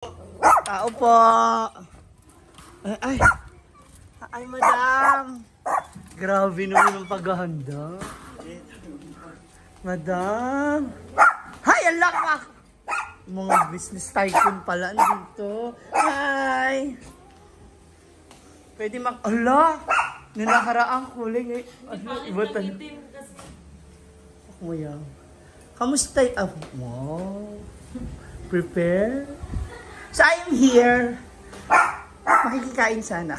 Tao po. Ay, madam. Grabe naman ang paghahanda. Madam. Hay, ang lakas. Mga business tycoon pala dito. Hi. Pwede Ala. Nilakaraang kulay ngayon. Iba tayo. Ako yan. Kamusta? Wow. Prepare. So I'm here. Makikikain sana.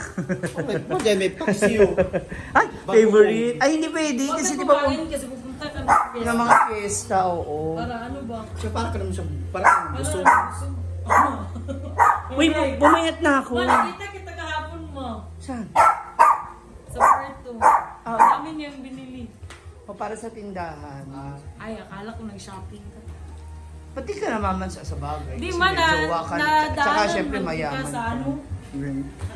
Bakit may paksiyo? Ay, favorite. Ay, hindi pwede. Kasi di ba kasi pupunta ka ng ng mga fiesta, oo. Para ano ba? Siya parang ka naman siya, parang gusto. Uy, bumayat na ako. Nakita kita kahapon mo. Saan? Sa Puerto. Dami niya yung binili. O, para sa tindahan. Ay, akala ko nag-shopping ka. Pati ka naman sa bagay. Di Kasi man may jowa ka na. Tsaka syempre man mayaman ka sa ano.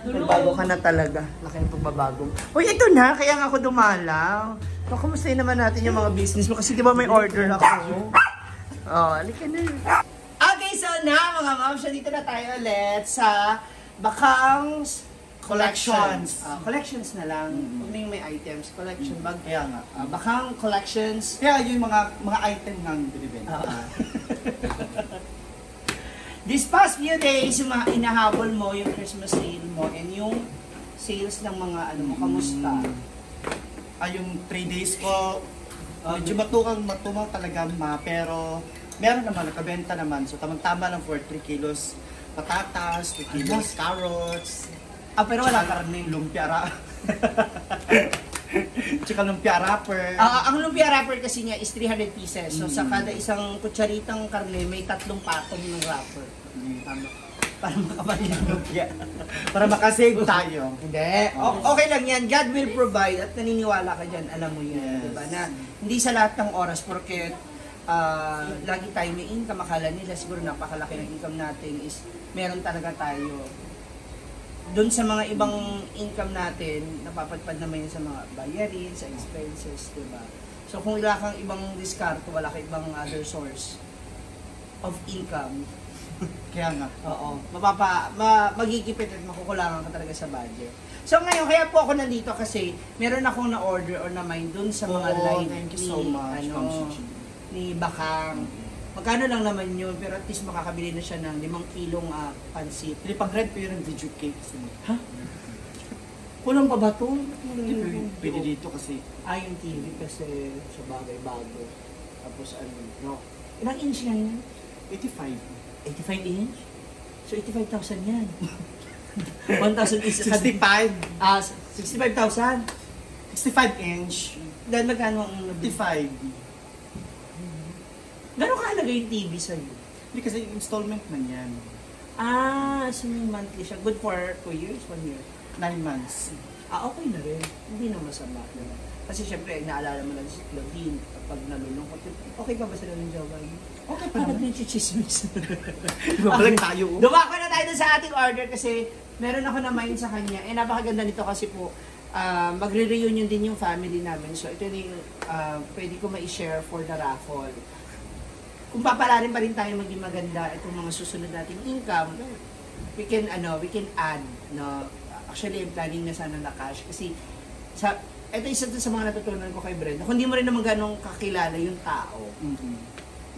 Nagbago ka na talaga. Laki ng pagbabago. Uy, ito na. Kaya nga ako dumalaw. So, kumustahin naman natin yung mga business mo. Kasi di ba may order ako? Alika na. Okay, so na mga ma'am. So, dito na tayo ulit sa Bakang Collections. Collections na lang. Huwag na yung may items. Collection bag. Kaya nga. Bakang Collections. Kaya yung mga item ng binibenta. This past few days, yung mga inahabol mo, yung Christmas sale mo, and yung sales ng mga ano mo, kamusta? Yung 3 days ko, medyo matumang talaga pero meron naman, nakabenta naman. So tamang-tama lang for 3 kilos patatas, 3 kilos carrots. Pero wala karne. Lumpia tsaka lumpia wrapper. Ang lumpia wrapper kasi niya is 300 pieces. So sa kada isang kutsaritang karne, may 3 patong ng wrapper. Tama. Para makabali ng lumpia. Para makasave tayo. Hindi. Okay lang yan. God will provide at naniniwala ka dyan. Alam mo yan. Yes. Diba? Na hindi sa lahat ng oras porque lagi tayo may income. Akala nila siguro napakalaki ng income natin is meron talaga tayo. Doon sa mga ibang income natin, napapadpad naman yun sa mga bayarin, sa expenses, diba? So kung wala kang ibang discard, wala kang ibang other source of income, Kaya nga. oo, magigipit at makukulangan ka talaga sa budget. So ngayon, kaya po ako nandito kasi meron akong na-order or na-mind doon sa mga line thank you so much, Ma'am Suchi. ni Bakang. Magkano lang naman yun, pero at least makakabili na siya ng 5 kilong pansit. Hindi pang red pero yung video cake. Ha? Kulang pa ba ito? Pwede dito kasi. Yung TV kasi sa bagay bago. Tapos ano, no? Ilang inch nga yan? 85. 85 inch? So 85,000 yan. 1,000 is 65. 65,000. 65 inch. Dahil magkano ang 55. Gano'ng kahalaga yung TV sa'yo? Hindi kasi installment man yan. So may monthly siya. Good for 2 years, 1 year? 9 months. Okay na rin. Hindi na masama. Diba? Kasi syempre, naalala mo lang si Claudine kapag nalulungkot. Okay pa ba sila ng jowa niyo? Okay pa Parang naman. yung chichismis. Babalag tayo. Dumako na tayo dun sa ating order kasi meron ako na-mind sa kanya. Napakaganda nito kasi po, magre-reunion din yung family namin. So ito yung pwede ko ma-share for the raffle. Kung papalarin pa rin tayo maging maganda itong mga susunod nating income, we can add, no. Actually, I'm planning na sana na cash kasi ito isa sa mga natutunan ko kay Brenda. Kung hindi mo rin naman ganong kakilala yung tao,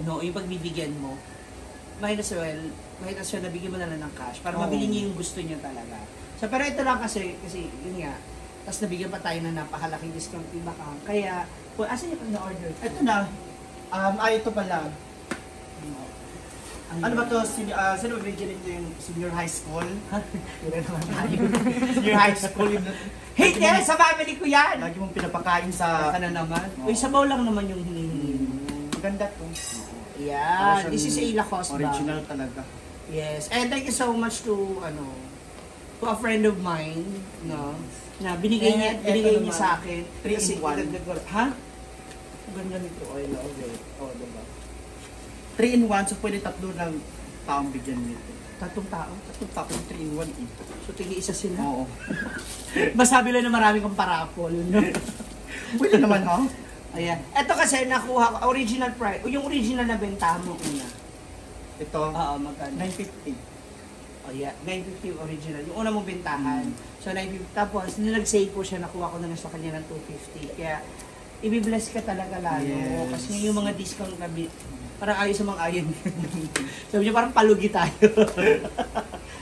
no, yung pagbibigyan mo, might as well nabigyan mo na lang ng cash para mabili niya yung gusto niya talaga. So, pero ito lang kasi yun nga, tapos nabigyan pa tayo ng napakalaking discount yung Bakang. Kaya, asan yung na-order? Ito na. Ito pala. Ano ba to? Sino ba bigyan nito yung senior high school? Tira naman tayo. Senior high school. Hey, sa family ko yan! Lagi mong pinapakain sa... Baka na naman. Uy, sabaw lang naman yung hinihingi mo. Maganda to. Yeah, this is a Lacoste bag. Original talaga. Yes, and thank you so much to a friend of mine, no, na binigay niya sa akin. 3 in 1. Ha? Ganda nito, I love it. Diba? 3 in 1, so pwede 3 ng taong bigyan nito. 3 tao? 3 taong 3 in 1 ito. So, tigi-isa sila? Oo. Masabi lang na marami kang parapol, no? Pwede naman, ha? Ayan. Ito kasi nakuha ko, original price, yung original na benta mo una. Ito, Oo, magkano? 950. Oh yeah, 950 original. Yung una mong bentahan. So 950. Tapos, nung nag-save po siya, nakuha ko na lang sa kanya ng 250. Kaya, ibibless ka talaga lalo. Yes. Kasi yung mga discount na parang ayos sa mga ayon. Sabi niya, parang palugi tayo.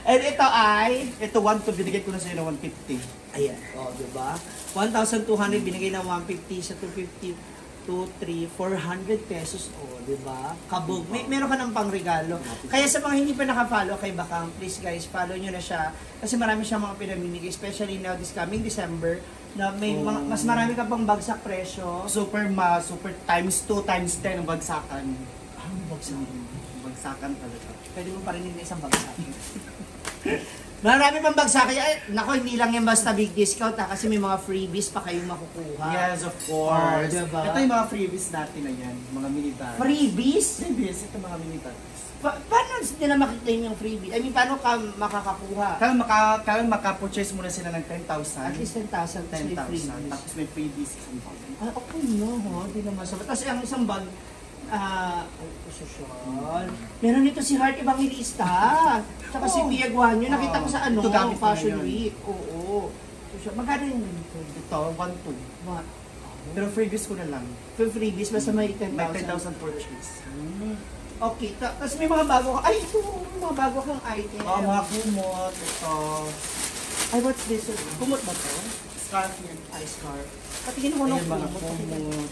And ito ay, Ito 1 to binigay ko na sa'yo ng 150. ayan, diba? 1,200 binigay ng 150 sa 250. 2, 3, 400 pesos, diba? Kabog. Meron ka ng pangregalo. Kaya sa mga hindi pa naka-follow kay Bakang, please guys, follow nyo na siya. Kasi marami siyang mga pinamimigay, especially now this coming December, na may mas marami ka pang bagsak presyo. Super times 2, times 10 ang bagsakan. Bagsak. Bagsakan talaga. Pwede mo parinig na isang bagsak. Marami pang bagsak. Nako, hindi lang yan basta big discount kasi may mga freebies pa kayong makukuha. Yes, of course. Diba? Ito yung mga freebies natin na yan. Mga mini bags. Freebies? Freebies, ito mga mini bags. Paano nila makita yung freebie? I mean, paano ka makakakuha? Kaya maka-purchase muna sila ng 10,000. At least 10,000 may 10,000. freebies. Tapos may freebies 1,000. Okay no, hindi naman sabat. Tapos ang isang bag, social. Meron nito si Heart Evangelista. Tsaka si Pia Guanyo. Nakita ko sa Ito gamit ko Fashion ngayon. Week. Oo. Social. Magkano yung ganito? Ito, 1,200. What? Pero freebies ko na lang. For freebies, basta may 10,000. May 10,000 purchase. Okay, tapos may mga bago ka. Ay, ito, may mga bago kang item. Mga kumot, ito. Ay, what's this? Kumot ba to? Scarf yan. Ay, scarf. Patingin mo ng Ayan, mga kumot. kumot.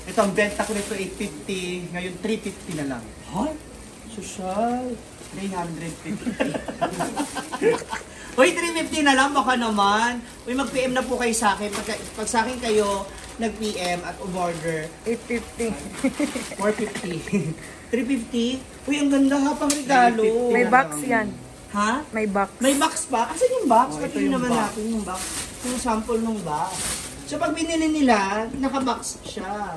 Ito, ang benta ko nito 850. Ngayon 350 na lang. Ha? Social. 350. Uy, 350 na lang, baka naman. Uy, mag-PM na po kayo sa akin. Pag sa akin kayo, nag-PM at umorder, 850. 450. 350? Uy, ang ganda ha, pang regalo. 350 May na box lang. yan. Ha? May box. May box pa? Asan yung box? Oh, ito Patingin yung naman box. natin yung box. Yung sample ng box. So, pag binili nila, naka-box siya.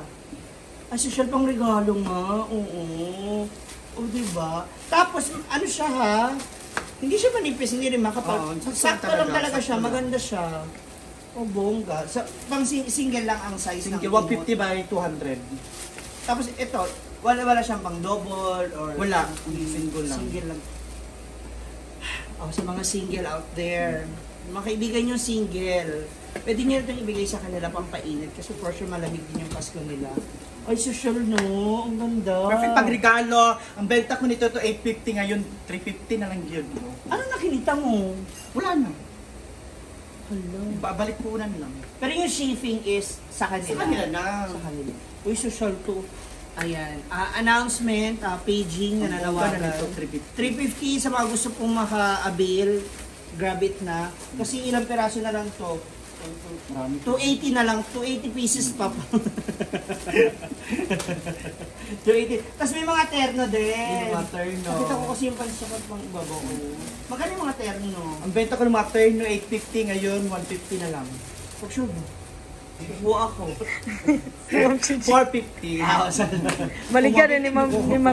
Ay, social pang regalo nga. Oo. O, diba? Tapos, ano siya ha? Hindi siya manipis, hindi rin makapal. Oo, Sakto talaga, lang talaga sakto siya, lang. maganda siya. O, bongga. Pang single lang ang size ng Single, remote. 150 by 200. Tapos ito, wala siyang pang double or Wala, single lang. Single lang. Oh, sa mga single out there, mga kaibigan nyo single, pwede nyo itong ibigay sa kanila pampainit kasi for sure malamig din yung Pasko nila. Ay, social no, ang ganda. Perfect pag regalo. Ang benta ko nito to 850 ngayon 350 na lang yun. No? Ano nakikita mo? Wala na. Hello. Babalik po na lang. Pero yung shipping is sa kanila. Sa kanila na. Sa kanila. Uy, social to. Ayan. Announcement, paging na nanawagan. na nito 350. 350 sa mga gusto pong maka-avail. Grab it na. Kasi ilang peraso na lang to. Marami. 280 na lang. 280 pieces pa po. 280. Tapos may mga terno din. Yung mga terno. Nakita ko kasi yung pansukat pang ibabaw. Magkano yung mga terno? Ang benta ko ng mga terno 850 ngayon 150 na lang. For sure. Buo ako. 450. Baligyan rin ni Ma'am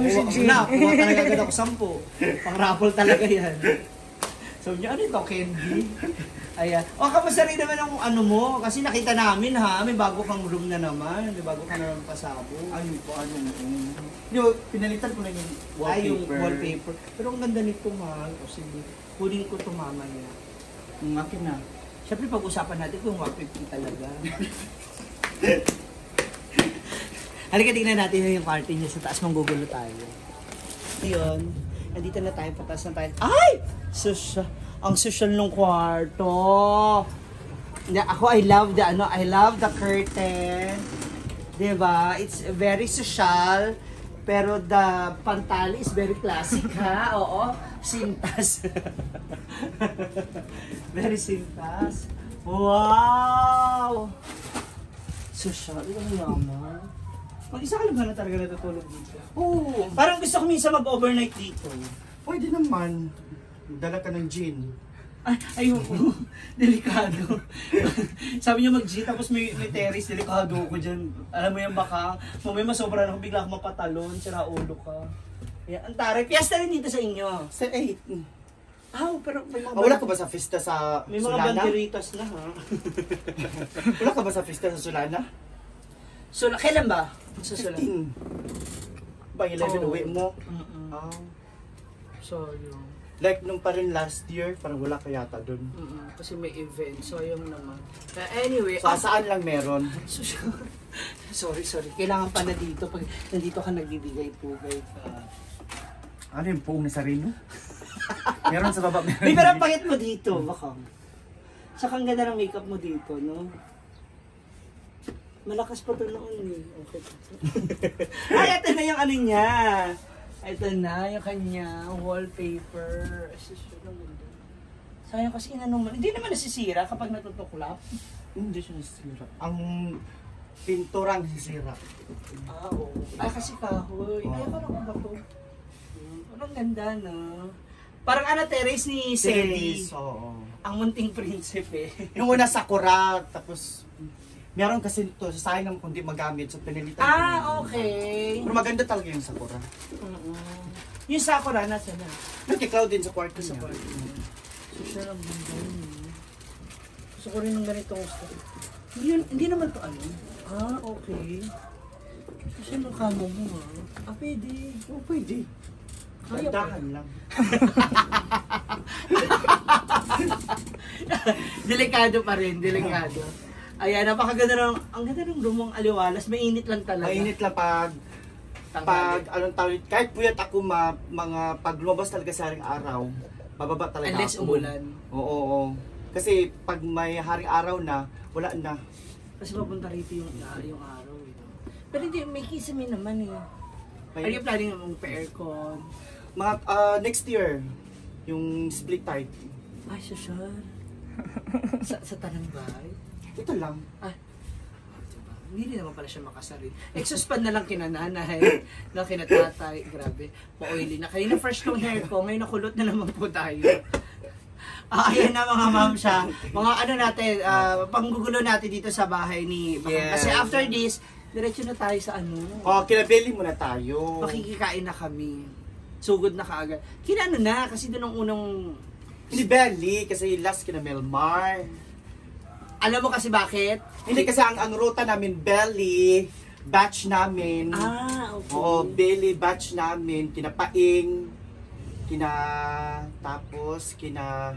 si Jean. Kuha talaga agad ako 10. Pang-raffle talaga yan. So, niya, ano ito, candy? Ayan. O, kamusta rin naman ang ano mo? Kasi nakita namin ha, may bago kang room na naman. May bago ka naman pasabog. Ayun po, ano. Yung pinalitan ko na yung wallpaper. Ay, yung wallpaper. Pero ang ganda nito, mahal. O sige, kunin ko ito mamaya. Yung akin na. Siyempre, pag-usapan natin kung wallpaper talaga. Halika, tingnan natin yung party niya sa taas. Manggugulo tayo. Ayun. Nandito na tayo, pataas na tayo. Ay! Ang social ng kwarto. Ako, I love the curtain. Diba? It's very social. Pero the pantali is very classic, ha? Oo. Sintas. Very sintas. Wow! Social. Ang yaman. Mag-isa ka lang ba na talaga natutulog dito? Oo. Parang gusto ko minsan mag-overnight dito. Pwede naman. Dala ka ng gin. Ay, ayoko. Delikado. Sabi niya mag-G, tapos may terrace, delikado ko dyan. Alam mo yan baka, mamaya masobra na ako, bigla ako mapatalon, sira ulo ka. Yan, ang taray. Fiesta rin dito sa inyo. Sa 8. Pero may mga, Wala ka ba sa fiesta sa may mga Solana? banderitas na ha. Wala ka ba sa fiesta sa Solana? So, kailan ba? Sa Solana? 15. Ba, 11 Oh. uwi mo? Mm-mm. Ah. So, yun. Like nung pa rin last year, parang wala ka yata dun. Kasi may event, so yung naman. Anyway, So, saan lang meron? sorry. Kailangan pa na dito pag nandito ka nagbibigay-pugay ka. Ano yung puong na sarino? Meron sa baba, meron. May parang pangit mo dito, baka. Saka ang ganda ng makeup mo dito, no? Malakas pa to noon eh. Okay. Ay, ito na yung ano niya. Ito na yung kanya wallpaper. Sayang kasi inanong mo. Hindi naman nasisira kapag natutuklap. Hindi siya nasisira. Ang pinturang nasisira. Oo. Ay, kasi kahoy. Ay, parang ba to? Parang ganda, no? Parang ano, terrace ni Selly. Oo. Ang munting prinsipe. Yung una sakura, tapos meron kasi ito, sayang naman kung di magamit, so pinilitan ko na yun. Okay. Pero maganda talaga yung sakura. Yung sakura, nasa na? Nag-cloud din sa kwarto Sa niya. kwarto. So, siya lang ganda yun. Gusto ko rin ng ganitong style. Hindi naman to ano. Okay. Kasi yung kamo mo pwede. Oo, pwede. Kaya pa. Dahan lang. Delikado pa rin, delikado. Ayan, napakaganda ng, ang ganda ng lumang aliwalas. Mainit lang talaga. Mainit lang pag anong tawag, kahit puyat ako mga pag lumabas talaga sa haring araw, bababa talaga Unless ako. umulan. Oo. Kasi pag may haring araw na, wala na. Kasi papunta rito yung araw. Pero hindi, may kisame naman eh. Are May, you planning mong pa-aircon? mga next year, yung split type. Ay, social. sa tanang bahay? Ito lang. Diba? Hindi rin naman pala siya makasarili. Exhaust fan na lang kinananay, na kinatatay. Grabe, ma-oily na. Kanina fresh tong hair ko, ngayon nakulot na naman po tayo. Ayan na mga ma'am siya. Mga ano natin, panggugulo natin dito sa bahay ni Bakang. Yes. Kasi after this, diretso na tayo sa ano. Kinabili muna tayo. Makikikain na kami. Sugod na kaagad. Kinano na, kasi doon ang unang... Hindi belly, kasi last kina Melmar. Alam mo kasi bakit? Hindi kasi ang ruta namin belly, batch namin. Okay. Oo, belly batch namin, kinapaing, tapos kina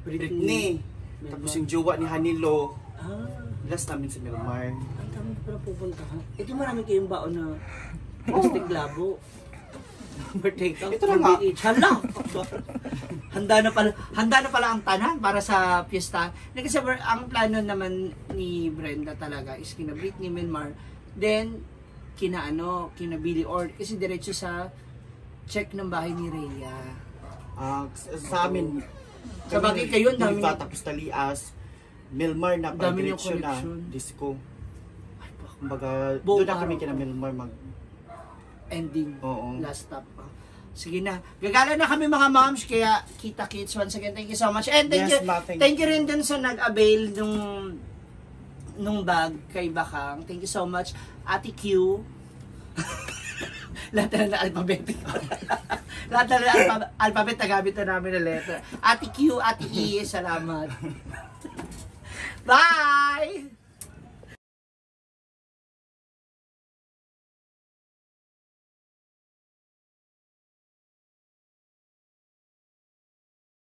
Britney. Tapos yung jowa ni Hanilo. Last namin si Melmar. Ang dami ko pala pupunta ha. Ito marami kayong baon na plastic labo. Birthday ka. Ito na nga. Hala! Handa na pala ang tanan para sa piyesta. Kasi ang plano naman ni Brenda talaga is kina Britney Melmar, then kina Billy Or, kasi diretso sa check ng bahay ni Rhea. Sa amin, Sa bagay kayo, dami Diva, tapos Talias, Melmar na Dami yung pag-direction na connection. disco. Ay, bak- Kumbaga, Buong doon na kami araw. kina Melmar ending. Oo. Last stop pa. Sige na. Gagala na kami mga moms, kaya kita kits once again. Thank you so much. And thank Yes, you, ma, thank you rin dun sa nag-avail nung bag kay Bakang. Thank you so much. Ate Q. Lahat na alphabetic. Lahat na alphabet na gamit na namin na letter. Ate Q, Ate E, salamat. Bye!